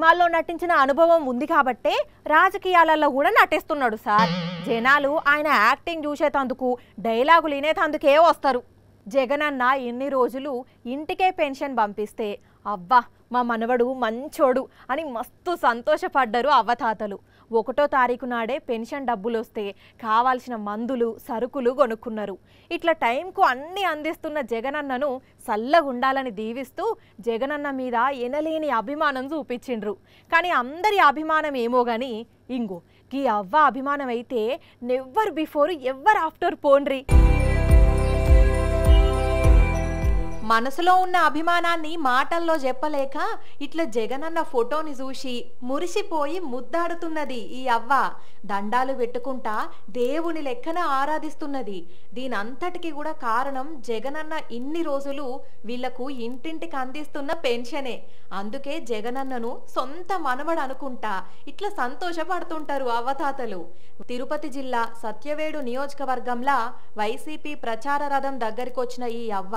సినిమాల్లో నటించిన అనుభవం ఉంది కాబట్టే రాజకీయాలలో కూడా నటిస్తున్నాడు సార్. జనాలు ఆయన యాక్టింగ్ చూసేటందుకు డైలాగులు వినేటందుకే వస్తారు. జగనన్న ఎన్ని రోజులు ఇంటికే పెన్షన్ పంపిస్తే అవ్వా మా మనవడు మంచోడు అని మస్తు సంతోషపడ్డారు అవ్వతాతలు. 1వ తారీఖు నాడే పెన్షన్ డబ్బులు వస్తే కావాల్సిన మందులు సరుకులు కొనుక్కున్నారు. ఇట్లా టైంకు అన్నీ అందిస్తున్న జగనన్నను సల్లగుండాలని దీవిస్తూ జగనన్న మీద ఎనలేని అభిమానం చూపించిండ్రు. కానీ అందరి అభిమానం ఏమో కానీ ఇంగో ఈ అవ్వ అభిమానం అయితే నెవ్వర్ బిఫోర్ ఎవర్ ఆఫ్టర్ పోన్రి. మనసులో ఉన్న అభిమానాన్ని మాటల్లో చెప్పలేక ఇట్లా జగనన్న ఫోటోని చూసి మురిసిపోయి ముద్దాడుతున్నది ఈ అవ్వ. దండాలు పెట్టుకుంటా దేవుని లెక్కన ఆరాధిస్తున్నది. దీనంతటికి కూడా కారణం జగనన్న ఇన్ని రోజులు వీళ్లకు ఇంటింటికి అందిస్తున్న పెన్షనే. అందుకే జగనన్నను సొంత మనవడు అనుకుంటా ఇట్లా సంతోషపడుతుంటారు అవ్వతాతలు. తిరుపతి జిల్లా సత్యవేడు నియోజకవర్గంలో వైసీపీ ప్రచార రథం దగ్గరికి వచ్చిన ఈ అవ్వ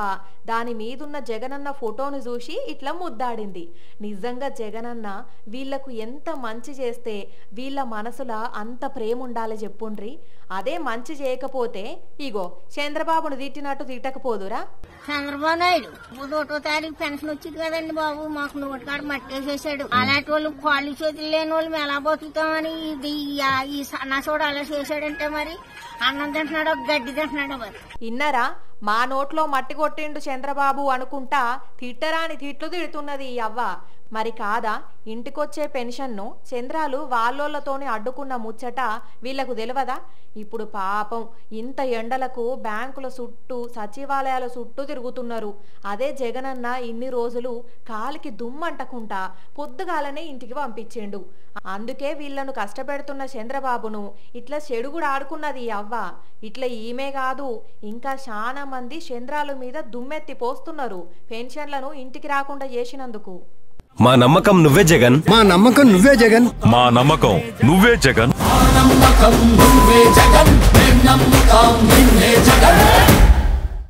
దాని మీదున్న జగనన్న ఫోటోను చూసి ఇట్లా ముద్దాడింది. నిజంగా జగనన్న వీళ్లకు ఎంత మంచి చేస్తే వీళ్ళ మనసుల అంత ప్రేమ ఉండాలి చెప్పుండ్రి. అదే మంచి చేయకపోతే ఇగో చంద్రబాబును తిట్టినట్టు తిట్టకపోదురా. చంద్రబాబు నాయుడు 1వ తారీఖు పెన్షన్ వచ్చింది కదండి బాబు, మాకు నోటికాడ మట్టేసేసాడు. అలాంటి వాళ్ళు కాళ్ళు చేతులు లేని వాళ్ళు ఎలా బతుకుతామని ఈ సన్నాసోడు అలా చేశాడంటే మరి అన్నం తింటున్నాడో గడ్డి తింటున్నాడో మరి. ఇన్నరా మా నోట్లో మట్టి కొట్టిండు చంద్రబాబు అనుకుంటా తిట్టరాని తిట్లు తిడుతున్నది ఈ అవ్వ. మరి కాదా ఇంటికొచ్చే పెన్షన్ను చంద్రాలు వాళ్ళోళ్లతోని అడ్డుకున్న ముచ్చట వీళ్లకు తెలియదా? ఇప్పుడు పాపం ఇంత ఎండలకు బ్యాంకుల చుట్టూ సచివాలయాల చుట్టూ తిరుగుతున్నారు. అదే జగనన్న ఇన్ని రోజులు కాలికి దుమ్మంటకుంటా పొద్దుగాలనే ఇంటికి పంపించిండు. అందుకే వీళ్లను కష్టపెడుతున్న చంద్రబాబును ఇట్లా చెడుగుడు ఆడుకున్నది ఈ అవ్వ. ఇట్లా ఈమె కాదు ఇంకా చాలా మంది చంద్రాల మీద దుమ్మెత్తి పోస్తున్నారు పెన్షన్లను ఇంటికి రాకుండా చేసినందుకు. మా నమ్మకం నువ్వే జగన్, మా నమ్మకం నువ్వే జగన్, మా నమ్మకం నువ్వే జగన్, నమ్మకం నువ్వే జగన్, నమ్మకం నిన్నే జగన్.